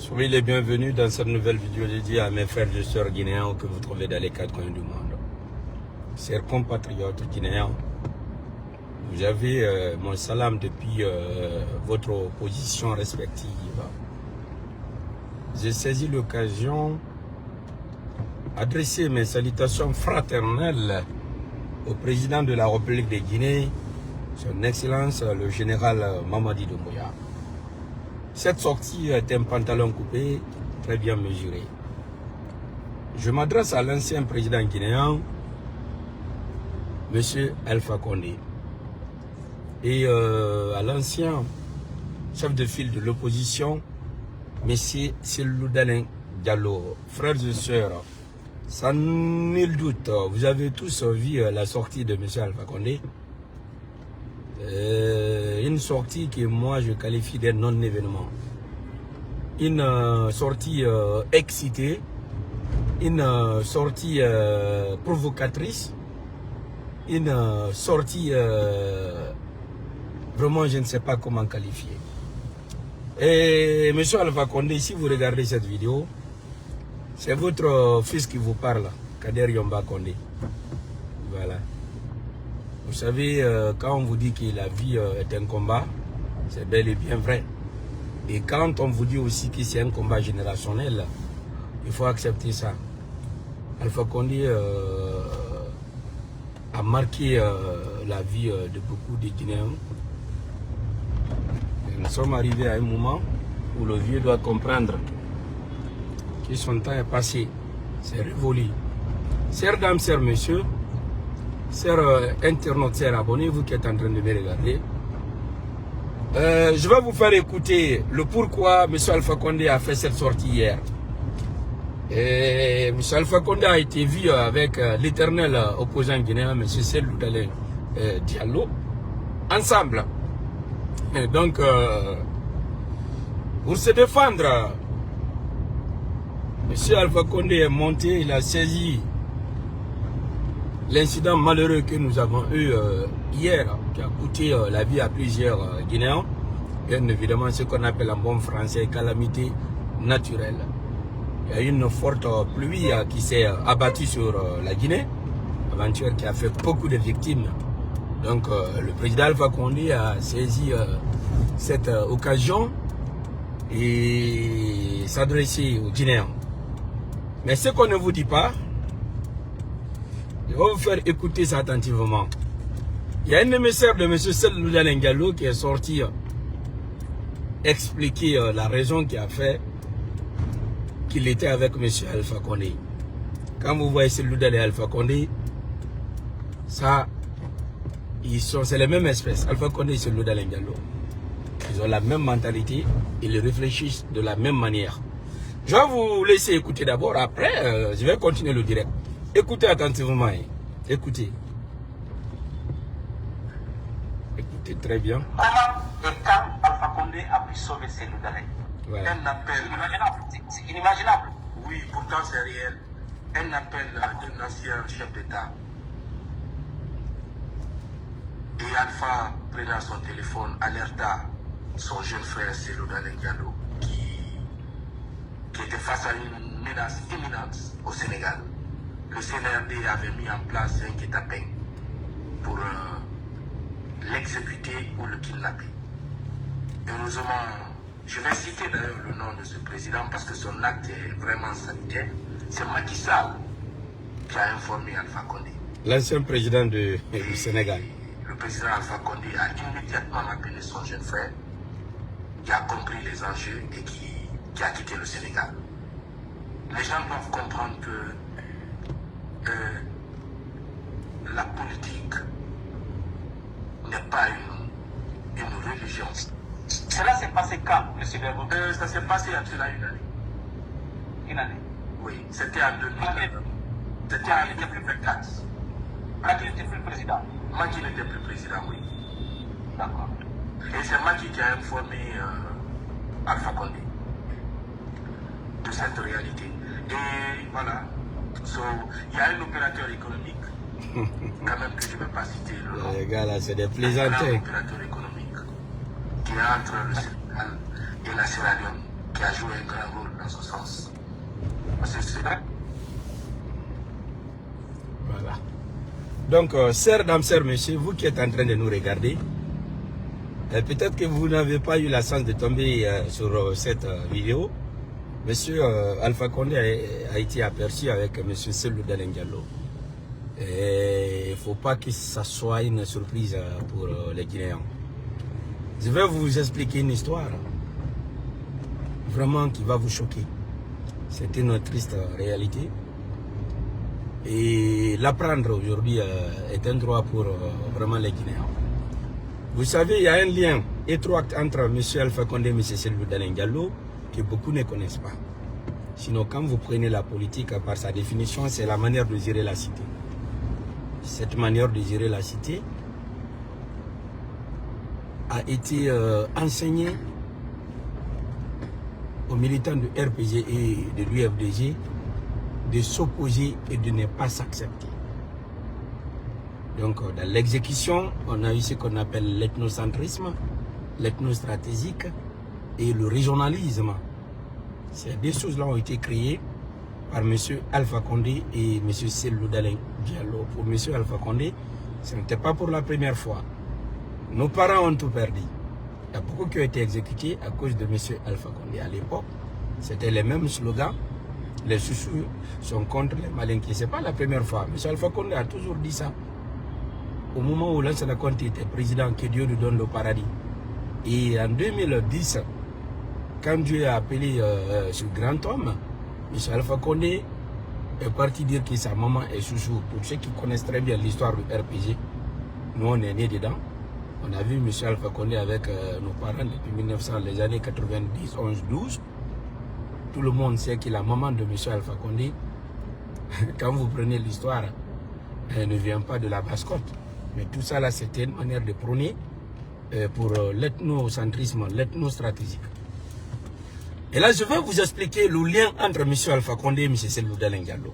Soyez les bienvenus dans cette nouvelle vidéo dédiée à mes frères et sœurs guinéens que vous trouvez dans les quatre coins du monde. Chers compatriotes guinéens, vous avez mon salam depuis votre position respective. J'ai saisi l'occasion d'adresser mes salutations fraternelles au président de la République de Guinée, son Excellence le général Mamadi Doumbouya. Cette sortie est un pantalon coupé, très bien mesuré. Je m'adresse à l'ancien président guinéen, M. Alpha Condé, et à l'ancien chef de file de l'opposition, M. Cellou Dalein Diallo. Frères et sœurs, sans nul doute, vous avez tous vu la sortie de M. Alpha Condé. Une sortie que moi je qualifie d'un non-événement. Une sortie excitée, une sortie provocatrice, une sortie vraiment je ne sais pas comment qualifier. Et M. Alpha Condé, si vous regardez cette vidéo, c'est votre fils qui vous parle, Kader Yomba Condé. Voilà. Vous savez, quand on vous dit que la vie est un combat, c'est bel et bien vrai. Et quand on vous dit aussi que c'est un combat générationnel, il faut accepter ça. Alpha Condé a marqué la vie de beaucoup de Guinéens. Et nous sommes arrivés à un moment où le vieux doit comprendre que son temps est passé, c'est révolu. Chers dames, chers messieurs, chers internautes, chers abonnés, vous qui êtes en train de me regarder, je vais vous faire écouter le pourquoi M. Alpha Condé a fait cette sortie hier. Et M. Alpha Condé a été vu avec l'éternel opposant guinéen, M. Cellou Dalein Diallo, ensemble. Et donc, pour se défendre, M. Alpha Condé est monté, il a saisi l'incident malheureux que nous avons eu hier, qui a coûté la vie à plusieurs Guinéens, bien évidemment ce qu'on appelle en bon français calamité naturelle. Il y a eu une forte pluie qui s'est abattue sur la Guinée, aventure qui a fait beaucoup de victimes. Donc le président Alpha Condé a saisi cette occasion et s'adresser aux Guinéens. Mais ce qu'on ne vous dit pas, je vais vous faire écouter ça attentivement. Il y a un émissaire de M. Cellou Dalein Diallo qui est sorti expliquer la raison qui a fait qu'il était avec M. Alpha Condé. Quand vous voyez Cellou Dalein et Alpha Condé, ça, c'est les mêmes espèces. Alpha Condé et Cellou Dalein Diallo. Ils ont la même mentalité, ils réfléchissent de la même manière. Je vais vous laisser écouter d'abord, après je vais continuer le direct. Écoutez attentivement, écoutez. Écoutez très bien. Comment et quand Alpha Condé a pu sauver Cellou Dalein? Voilà. Un appel inimaginable. C'est inimaginable. Oui, pourtant c'est réel. Un appel d'un ancien chef d'État. Et Alpha, prenant son téléphone, alerta son jeune frère Cellou Dalein Diallo qui était face à une menace imminente au Sénégal. Le CNRD avait mis en place un guet-apens pour l'exécuter ou le kidnapper. Heureusement, je vais citer d'ailleurs le nom de ce président parce que son acte est vraiment sanitaire. C'est Macky Sall qui a informé Alpha Condé. L'ancien président du Sénégal. Le président Alpha Condé a immédiatement appelé son jeune frère qui a compris les enjeux et qui a quitté le Sénégal. Les gens doivent comprendre que la politique n'est pas une religion. Cela s'est passé quand, M. Bergo? Ça s'est passé il y a une année. Une année? Oui, c'était en 2000. C'était en 2024. Macky n'était plus président? Macky n'était plus président, oui. D'accord. Et c'est Macky qui a informé Alpha Condé de cette réalité. Et voilà. Il y a un opérateur économique, quand même que je ne vais pas citer le nom. Les gars là, c'est des plaisanteries. Un opérateur économique qui est entre le Sénégal et la Sierra Leone, qui a joué un grand dans ce sens. C'est cela. Voilà. Donc, chers dames, chers messieurs, vous qui êtes en train de nous regarder, peut-être que vous n'avez pas eu la chance de tomber sur cette vidéo. Monsieur Alpha Condé a été aperçu avec Monsieur Cellou Dalein Diallo. Et il ne faut pas que ça soit une surprise pour les Guinéens. Je vais vous expliquer une histoire vraiment qui va vous choquer. C'est une triste réalité. Et l'apprendre aujourd'hui est un droit pour vraiment les Guinéens. Vous savez, il y a un lien étroit entre M. Alpha Condé et M. Cellou Dalein Diallo que beaucoup ne connaissent pas. Sinon, quand vous prenez la politique, par sa définition, c'est la manière de gérer la cité. Cette manière de gérer la cité a été enseignée aux militants de RPG et de l'UFDG de s'opposer et de ne pas s'accepter. Donc, dans l'exécution, on a eu ce qu'on appelle l'ethnocentrisme, l'ethnostratégique et le régionalisme. Ces deux choses-là ont été créées par M. Alpha Condé et M. Cellou Dalein Diallo. Pour M. Alpha Condé, ce n'était pas pour la première fois. Nos parents ont tout perdu. Il y a beaucoup qui ont été exécutés à cause de M. Alpha Condé. À l'époque, c'était les mêmes slogans. Les Soussous sont contre les Malinqués. Ce n'est pas la première fois. M. Alpha Condé a toujours dit ça. Au moment où Lansana Conté était président, que Dieu lui donne le paradis. Et en 2010, quand Dieu a appelé ce grand homme, M. Alpha Condé est parti dire que sa maman est Soussou. Pour ceux qui connaissent très bien l'histoire du RPG, nous on est nés dedans. On a vu M. Alpha Condé avec nos parents depuis 1900, les années 90, 11, 12. Tout le monde sait que la maman de M. Alpha Condé, quand vous prenez l'histoire, elle ne vient pas de la basse-côte. Mais tout ça là, c'était une manière de prôner pour l'ethnocentrisme, l'ethnostratégique. Et là, je vais vous expliquer le lien entre M. Alpha Condé et M. Cellou Dalein Diallo.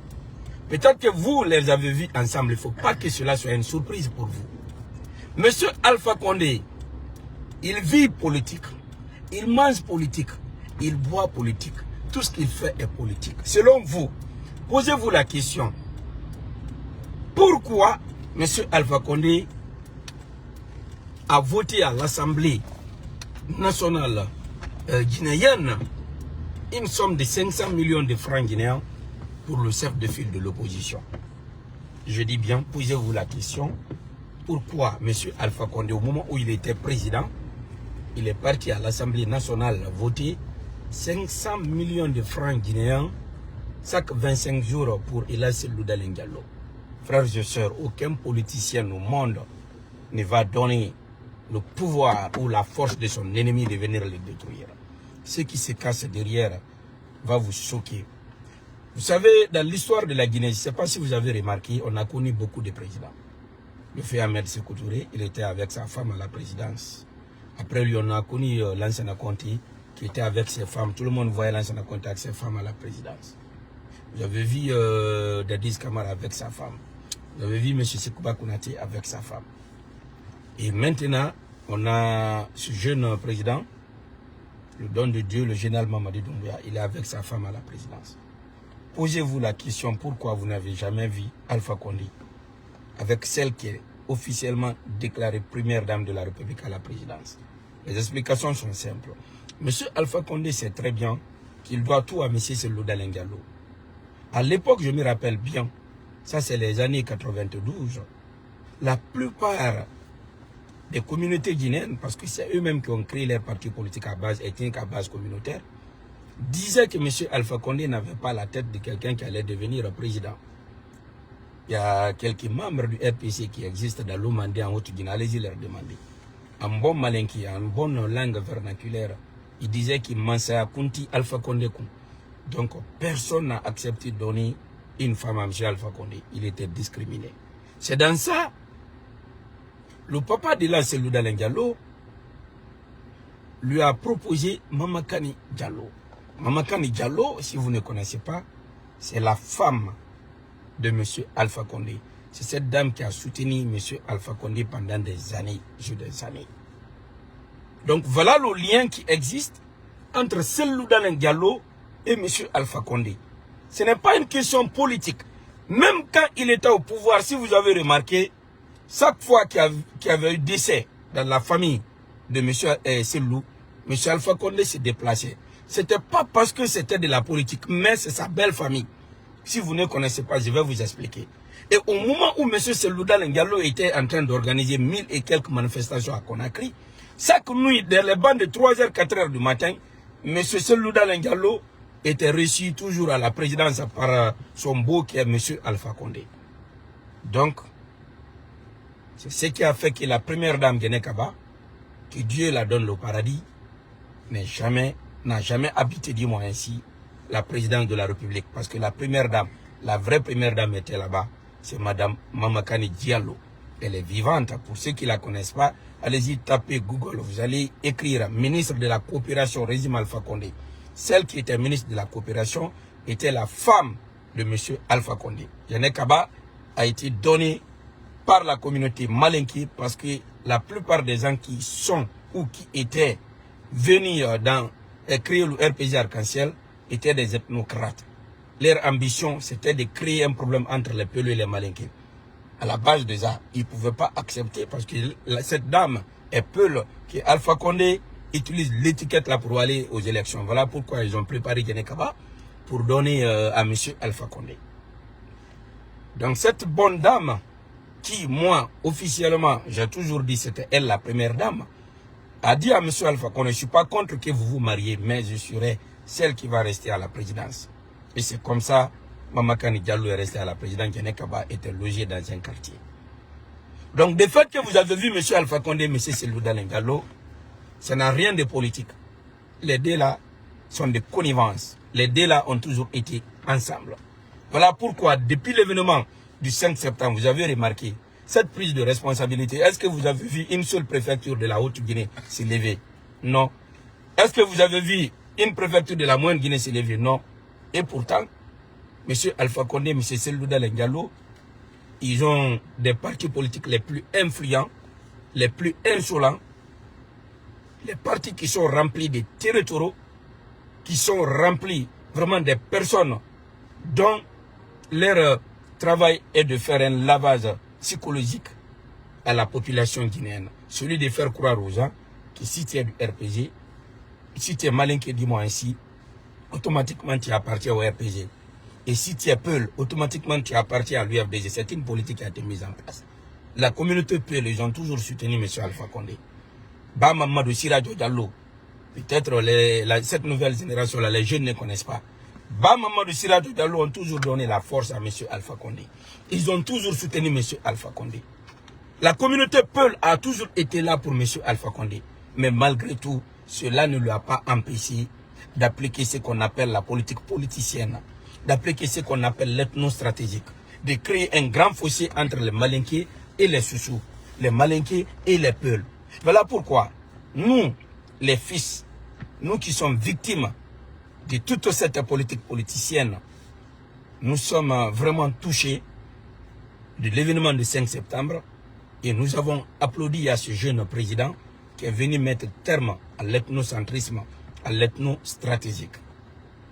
Peut-être que vous les avez vus ensemble. Il ne faut pas que cela soit une surprise pour vous. M. Alpha Condé, il vit politique, il mange politique, il boit politique. Tout ce qu'il fait est politique. Selon vous, posez-vous la question. Pourquoi M. Alpha Condé a voté à l'Assemblée nationale guinéenne une somme de 500 millions de francs guinéens pour le chef de file de l'opposition? Je dis bien, posez-vous la question. Pourquoi M. Alpha Condé, au moment où il était président, il est parti à l'Assemblée nationale voter 500 millions de francs guinéens chaque 25 jours pour Cellou Dalein Diallo? Frères et sœurs, aucun politicien au monde ne va donner le pouvoir ou la force de son ennemi de venir le détruire. Ce qui se cache derrière va vous choquer. Vous savez, dans l'histoire de la Guinée, je ne sais pas si vous avez remarqué, on a connu beaucoup de présidents. Le fait Ahmed Sékou Touré, il était avec sa femme à la présidence. Après lui, on a connu Lansana Conté, qui était avec ses femmes. Tout le monde voyait Lansana Conté avec ses femmes à la présidence. Vous avez vu Dadis Camara avec sa femme. Vous avez vu M. Sekouba Konaté avec sa femme. Et maintenant, on a ce jeune président, le don de Dieu, le général Mamadi Doumbouya, il est avec sa femme à la présidence. Posez-vous la question, pourquoi vous n'avez jamais vu Alpha Condé avec celle qui est officiellement déclarée première dame de la République à la présidence? Les explications sont simples. M. Alpha Condé sait très bien qu'il doit tout à M. Cellou Dalein Diallo. À l'époque, je me rappelle bien, ça c'est les années 92, la plupart des communautés guinéennes, parce que c'est eux-mêmes qui ont créé leur parti politique à base ethnique, à base communautaire, disaient que M. Alpha Condé n'avait pas la tête de quelqu'un qui allait devenir président. Il y a quelques membres du RPC qui existent dans l'Omandé en Haute-Guinée, allez-y leur demander. En bon malinki, en bonne langue vernaculaire, ils disaient qu'il Mansaya Kunti Alpha Condé. Donc personne n'a accepté de donner une femme à M. Alpha Condé. Il était discriminé. C'est dans ça, le papa de Cellou Dalein Diallo lui a proposé Mamakani Diallo. Mamakani Diallo, si vous ne connaissez pas, c'est la femme de M. Alpha Condé. C'est cette dame qui a soutenu M. Alpha Condé pendant des années, des années. Donc voilà le lien qui existe entre Cellou Dalein Diallo et M. Alpha Condé. Ce n'est pas une question politique. Même quand il était au pouvoir, si vous avez remarqué, chaque fois qu'il y avait eu décès dans la famille de M. Selou, M. Alpha Condé s'est déplacé. Ce n'était pas parce que c'était de la politique, mais c'est sa belle famille. Si vous ne connaissez pas, je vais vous expliquer. Et au moment où M. Selou Dalein Diallo était en train d'organiser 1000 et quelques manifestations à Conakry, chaque nuit, dans les bancs de 3h, 4h du matin, M. Selou Dalein Diallo était reçu toujours à la présidence par son beau qui est M. Alpha Condé. Donc, c'est ce qui a fait que la première dame Guinée Kaba, que Dieu la donne le paradis, n'a jamais habité, dis-moi ainsi, la présidence de la République. Parce que la première dame, la vraie première dame était là-bas, c'est Madame Mamakani Diallo. Elle est vivante. Pour ceux qui ne la connaissent pas, allez-y, tapez Google. Vous allez écrire ministre de la coopération, régime Alpha Condé. Celle qui était ministre de la coopération était la femme de M. Alpha Condé. Guinée Kaba a été donnée par la communauté malinké parce que la plupart des gens qui sont ou qui étaient venus dans créer le RPG Arc-en-Ciel étaient des ethnocrates. Leur ambition, c'était de créer un problème entre les Peulh et les Malinké. À la base de ça, ils ne pouvaient pas accepter parce que cette dame est Peulh, que Alpha Condé utilise l'étiquette là pour aller aux élections. Voilà pourquoi ils ont préparé Guinée Kaba pour donner à M. Alpha Condé. Donc cette bonne dame, qui moi, officiellement, j'ai toujours dit c'était elle la première dame, a dit à M. Alpha Condé, je ne suis pas contre que vous vous mariez, mais je serai celle qui va rester à la présidence. Et c'est comme ça, Mamakani Diallo est resté à la présidence, Guinée Kaba était logé dans un quartier. Donc, de fait que vous avez vu M. Alpha Condé, M. Selou Dalein Diallo, ça n'a rien de politique. Les deux là sont de connivence. Les deux là ont toujours été ensemble. Voilà pourquoi, depuis l'événement du 5 septembre, vous avez remarqué cette prise de responsabilité. Est-ce que vous avez vu une seule préfecture de la Haute-Guinée se lever? Non. Est-ce que vous avez vu une préfecture de la Moyenne-Guinée se lever? Non. Et pourtant, M. Alpha Condé, M. Selou Dalein Diallo, ils ont des partis politiques les plus influents, les plus insolents, les partis qui sont remplis de territoriaux, qui sont remplis vraiment des personnes dont leur travail est de faire un lavage psychologique à la population guinéenne. Celui de faire croire aux gens que si tu es du RPG, si tu es malinké, dis-moi ainsi, automatiquement tu appartiens au RPG. Et si tu es Peulh, automatiquement tu appartiens à l'UFDG. C'est une politique qui a été mise en place. La communauté Peulh, ils ont toujours soutenu M. Alpha Condé. Ba Mamadou Sirajo Diallo, peut-être cette nouvelle génération-là, les jeunes ne connaissent pas. Ba Mamadou Sirajo Diallo ont toujours donné la force à M. Alpha Condé. Ils ont toujours soutenu M. Alpha Condé. La communauté Peulh a toujours été là pour M. Alpha Condé. Mais malgré tout, cela ne lui a pas empêché d'appliquer ce qu'on appelle la politique politicienne, d'appliquer ce qu'on appelle l'ethno-stratégique, de créer un grand fossé entre les Malinké et les Soussous, les Malinké et les Peulh. Voilà pourquoi nous, les fils, nous qui sommes victimes de toute cette politique politicienne, nous sommes vraiment touchés de l'événement du 5 septembre et nous avons applaudi à ce jeune président qui est venu mettre terme à l'ethnocentrisme, à l'ethno-stratégique.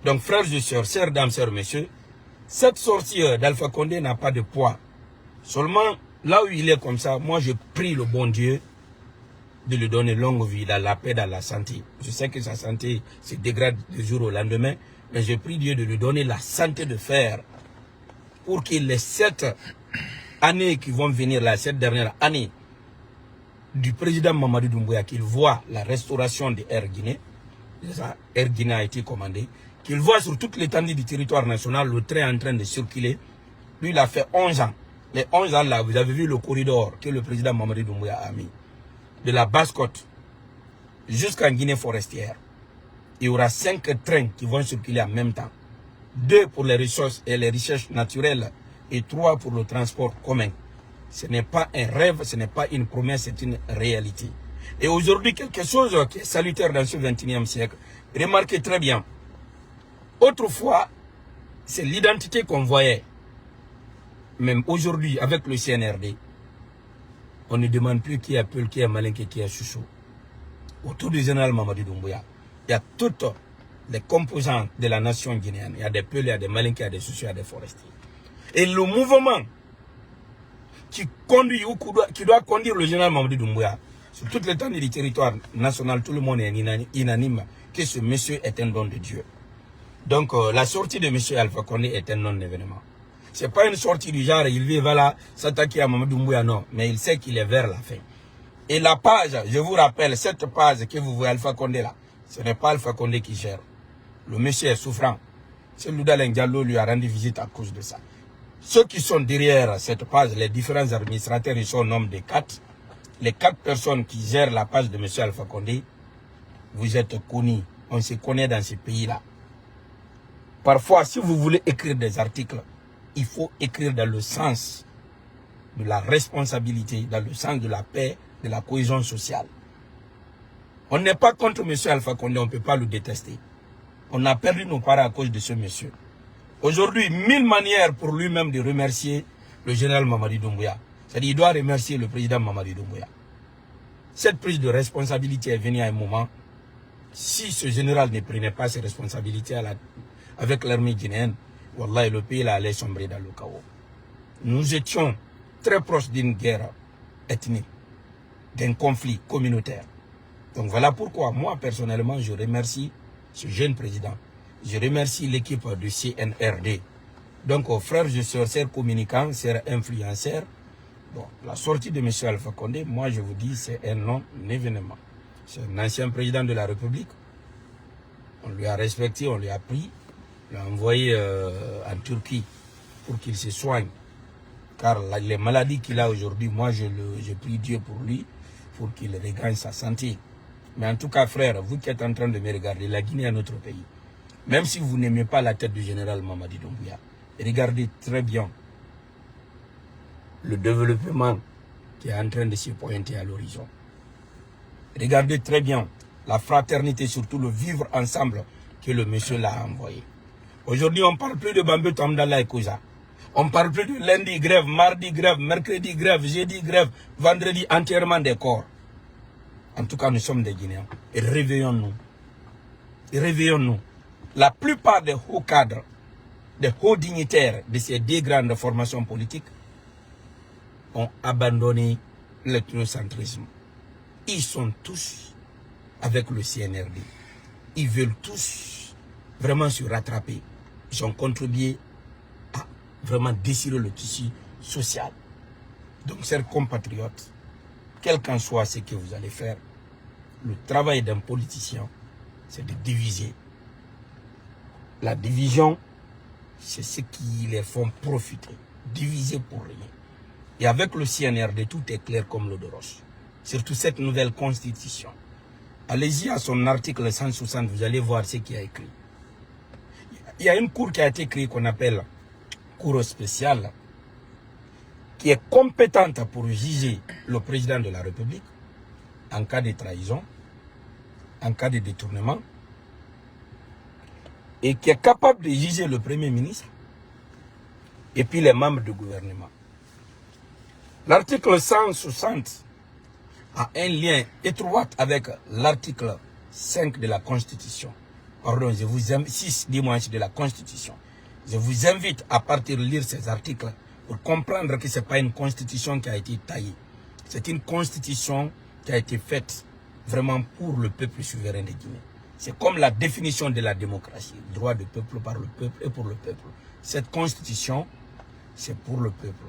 Donc frères et sœurs, chères dames, chers messieurs, cette sortie d'Alpha Condé n'a pas de poids. Seulement, là où il est comme ça, moi je prie le bon Dieu de lui donner longue vie, dans la paix, dans la santé. Je sais que sa santé se dégrade du jour au lendemain, mais je prie Dieu de lui donner la santé de fer pour que les 7 années qui vont venir, la 7 dernières années du président Mamadou Doumbouya, qu'il voit la restauration de Air Guinée, Air Guinée a été commandé, qu'il voit sur toute l'étendue du territoire national le train en train de circuler. Lui, il a fait 11 ans. Les 11 ans là, vous avez vu le corridor que le président Mamadou Doumbouya a mis. De la Basse-Côte jusqu'en Guinée forestière. Il y aura 5 trains qui vont circuler en même temps. 2 pour les ressources et les recherches naturelles et 3 pour le transport commun. Ce n'est pas un rêve, ce n'est pas une promesse, c'est une réalité. Et aujourd'hui, quelque chose qui est salutaire dans ce 21e siècle, remarquez très bien. Autrefois, c'est l'identité qu'on voyait. Même aujourd'hui, avec le CNRD, on ne demande plus qui est Peulh, qui est Malinké, qui est Soussou. Autour du général Mamadou Doumbouya, il y a toute les composantes de la nation guinéenne. Il y a des Peuls, il y a des Malinqués, il y a des Soucieux, il y a des Forestiers. Et le mouvement qui conduit ou qui doit conduire le général Mamadi Doumbouya sur toute l'étendue du territoire national, tout le monde est unanime que ce monsieur est un don de Dieu. Donc la sortie de monsieur Alpha Condé est un non-événement. Ce n'est pas une sortie du genre, il va là s'attaquer à Mamadi Doumbouya, non. Mais il sait qu'il est vers la fin. Et la page, je vous rappelle, cette page que vous voyez Alpha Condé là, ce n'est pas Alpha Condé qui gère. Le monsieur est souffrant. C'est Loudalen Diallo lui a rendu visite à cause de ça. Ceux qui sont derrière cette page, les différents administrateurs, ils sont au nombre de 4. Les 4 personnes qui gèrent la page de M. Alpha Condé, vous êtes connus. On se connaît dans ces pays-là. Parfois, si vous voulez écrire des articles, il faut écrire dans le sens de la responsabilité, dans le sens de la paix, de la cohésion sociale. On n'est pas contre M. Alpha Condé, on ne peut pas le détester. On a perdu nos parents à cause de ce monsieur. Aujourd'hui, 1000 manières pour lui-même de remercier le général Mamadi Doumbouya. C'est-à-dire qu'il doit remercier le président Mamadi Doumbouya. Cette prise de responsabilité est venue à un moment. Si ce général ne prenait pas ses responsabilités avec l'armée guinéenne, Wallah, le pays allait sombrer dans le chaos. Nous étions très proches d'une guerre ethnique, d'un conflit communautaire. Donc voilà pourquoi moi, personnellement, je remercie ce jeune président. Je remercie l'équipe du CNRD. Donc, aux frères et sœurs communicants, sœurs influenceurs, bon, la sortie de M. Alpha Condé, moi je vous dis, c'est un non-événement. C'est un ancien président de la République. On lui a respecté, on lui a pris, on l'a envoyé en Turquie pour qu'il se soigne. Car les maladies qu'il a aujourd'hui, moi je prie Dieu pour lui, pour qu'il regagne sa santé. Mais en tout cas, frère, vous qui êtes en train de me regarder, la Guinée est notre pays. Même si vous n'aimez pas la tête du général Mamadi Doumbouya, regardez très bien le développement qui est en train de se pointer à l'horizon. Regardez très bien la fraternité, surtout le vivre ensemble que le monsieur l'a envoyé. Aujourd'hui, on ne parle plus de Bambé Tamdala et Kouza. On ne parle plus de lundi grève, mardi grève, mercredi grève, jeudi grève, vendredi enterrement des corps. En tout cas, nous sommes des Guinéens. Et réveillons-nous. Réveillons-nous. La plupart des hauts cadres, des hauts dignitaires de ces 2 grandes formations politiques ont abandonné l'ethnocentrisme. Ils sont tous avec le CNRD. Ils veulent tous vraiment se rattraper. Ils ont contribué à vraiment déchirer le tissu social. Donc, chers compatriotes, quel qu'en soit ce que vous allez faire, le travail d'un politicien, c'est de diviser. La division, c'est ce qui les font profiter. Diviser pour rien. Et avec le CNRD, tout est clair comme l'eau de roche. Surtout cette nouvelle constitution. Allez-y à son article 160, vous allez voir ce qu'il y a écrit. Il y a une cour qui a été créée qu'on appelle cour spéciale, qui est compétente pour juger le président de la République en cas de trahison, en cas de détournement, et qui est capable de juger le Premier ministre et puis les membres du gouvernement. L'article 160 a un lien étroit avec l'article 5 de la Constitution. Pardon, je vous invite, 6 dimanches de la Constitution. Je vous invite à partir lire ces articles pour comprendre que ce n'est pas une constitution qui a été taillée. C'est une constitution qui a été faite vraiment pour le peuple souverain de Guinée. C'est comme la définition de la démocratie, droit du peuple par le peuple et pour le peuple. Cette constitution, c'est pour le peuple.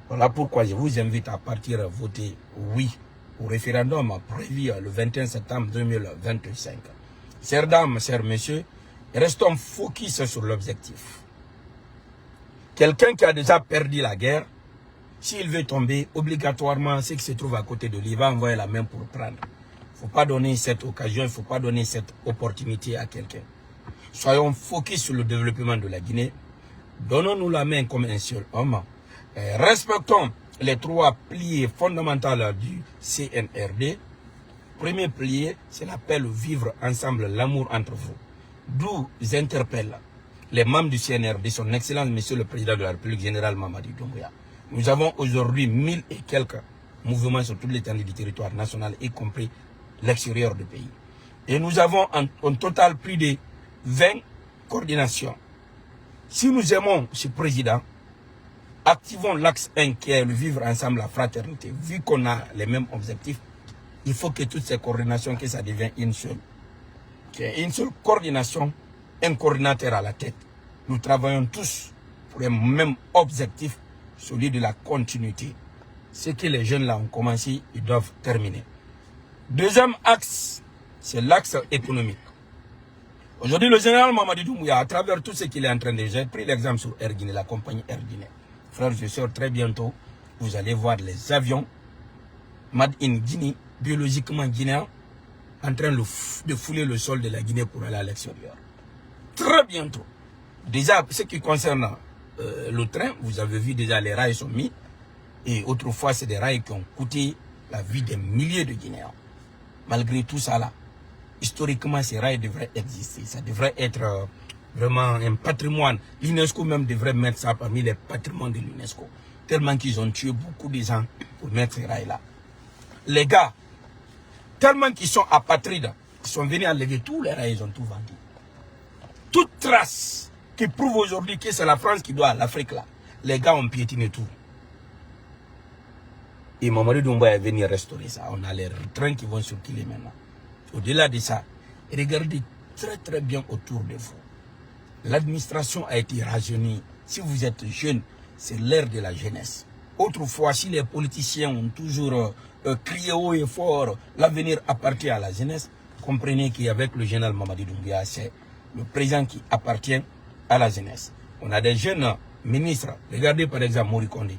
Voilà pourquoi je vous invite à partir à voter oui au référendum prévu le 21 septembre 2025. Chères dames, chers messieurs, restons focus sur l'objectif. Quelqu'un qui a déjà perdu la guerre, s'il veut tomber, obligatoirement, ce qui se trouve à côté de lui va envoyer la main pour prendre. Il ne faut pas donner cette occasion, il ne faut pas donner cette opportunité à quelqu'un. Soyons focus sur le développement de la Guinée. Donnons-nous la main comme un seul homme. Respectons les 3 piliers fondamentaux du CNRD. Premier pilier, c'est l'appel vivre ensemble, l'amour entre vous. D'où j'interpelle les membres du CNRD, son Excellence, Monsieur le Président de la République, Général Mamadi Doumbouya. Nous avons aujourd'hui 1000 et quelques mouvements sur toute l'étendue du territoire national, y compris l'extérieur du pays. Et nous avons en total plus de 20 coordinations. Si nous aimons ce président, activons l'axe 1 qui est le vivre ensemble, la fraternité. Vu qu'on a les mêmes objectifs, il faut que toutes ces coordinations, que ça devienne une seule. Qu'il y ait une seule coordination, un coordinateur à la tête. Nous travaillons tous pour un même objectif, celui de la continuité. Ce que les jeunes là ont commencé, ils doivent terminer. Deuxième axe, c'est l'axe économique. Aujourd'hui, le général Mamadi Doumbouya, à travers tout ce qu'il est en train de faire, j'ai pris l'exemple sur Air Guinée, la compagnie Air Guinée. Frères et sœurs, très bientôt, vous allez voir les avions Made in Guinée, biologiquement guinéens, en train de fouler le sol de la Guinée pour aller à l'extérieur. Très bientôt. Déjà, ce qui concerne le train, vous avez vu déjà les rails sont mis. Et autrefois, c'est des rails qui ont coûté la vie des milliers de Guinéens. Malgré tout ça là, historiquement, ces rails devraient exister. Ça devrait être vraiment un patrimoine. L'UNESCO même devrait mettre ça parmi les patrimoines de l'UNESCO. Tellement qu'ils ont tué beaucoup de gens pour mettre ces rails là. Les gars, tellement qu'ils sont apatrides, ils sont venus enlever tous les rails, ils ont tout vendu. Toute trace qui prouve aujourd'hui que c'est la France qui doit à l'Afrique là, les gars ont piétiné tout. Et Mamadi Doumbouya est venu restaurer ça. On a les trains qui vont circuler maintenant. Au-delà de ça, regardez très bien autour de vous. L'administration a été rajeunie. Si vous êtes jeune, c'est l'ère de la jeunesse. Autrefois, si les politiciens ont toujours crié haut et fort, l'avenir appartient à la jeunesse, comprenez qu'avec le général Mamadi Doumbouya, c'est le président qui appartient à la jeunesse. On a des jeunes ministres. Regardez par exemple Mori Kondé.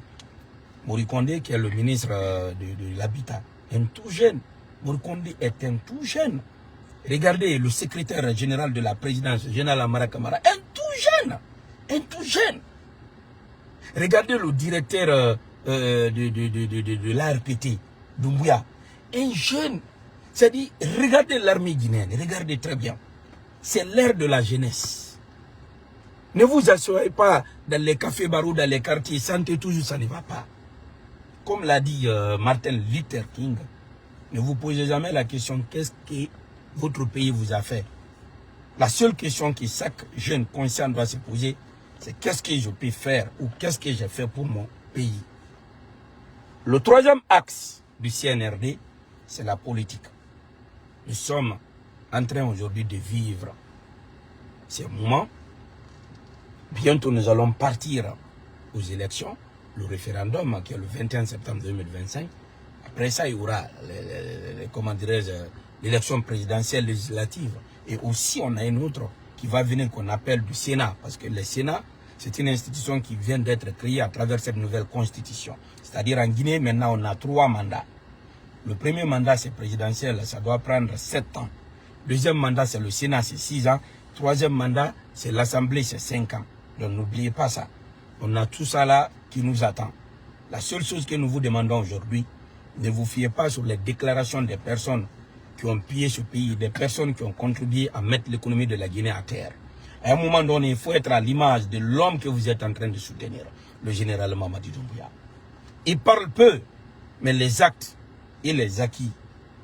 Mori Kondé qui est le ministre de l'Habitat. Un tout jeune. Mori Kondé est un tout jeune. Regardez le secrétaire général de la présidence, le général Amara Kamara. Un tout jeune. Un tout jeune. Regardez le directeur de l'ARPT, Doumbouya. Un jeune. C'est-à-dire, regardez l'armée guinéenne. Regardez très bien. C'est l'ère de la jeunesse. Ne vous assurez pas dans les cafés barreaux, dans les quartiers, sentez toujours, ça ne va pas. Comme l'a dit Martin Luther King, ne vous posez jamais la question qu'est-ce que votre pays vous a fait. La seule question que chaque jeune conscient doit se poser, c'est qu'est-ce que je peux faire ou qu'est-ce que j'ai fait pour mon pays. Le troisième axe du CNRD, c'est la politique. Nous sommes en train aujourd'hui de vivre ces moments. Bientôt nous allons partir aux élections. Le référendum qui est le 21 septembre 2025. Après ça, il y aura l'élection présidentielle législative. Et aussi, on a une autre qui va venir qu'on appelle du Sénat. Parce que le Sénat, c'est une institution qui vient d'être créée à travers cette nouvelle constitution. C'est-à-dire en Guinée, maintenant, on a 3 mandats. Le premier mandat, c'est présidentiel, ça doit prendre 7 ans. Deuxième mandat, c'est le Sénat, c'est 6 ans. Troisième mandat, c'est l'Assemblée, c'est 5 ans. Donc n'oubliez pas ça. On a tout ça là qui nous attend. La seule chose que nous vous demandons aujourd'hui, ne vous fiez pas sur les déclarations des personnes qui ont pillé ce pays, des personnes qui ont contribué à mettre l'économie de la Guinée à terre. À un moment donné, il faut être à l'image de l'homme que vous êtes en train de soutenir, le général Mamadi Doumbouya. Il parle peu, mais les actes et les acquis,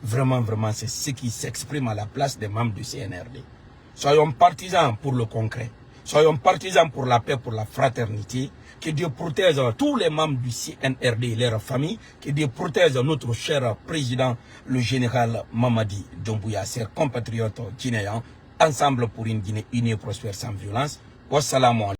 vraiment, c'est ce qui s'exprime à la place des membres du CNRD. Soyons partisans pour le concret. Soyons partisans pour la paix, pour la fraternité. Que Dieu protège tous les membres du CNRD et leurs familles. Que Dieu protège notre cher président, le général Mamadi Doumbouya, ses compatriotes guinéens, ensemble pour une Guinée unie et prospère sans violence. Wassalamu alaikum.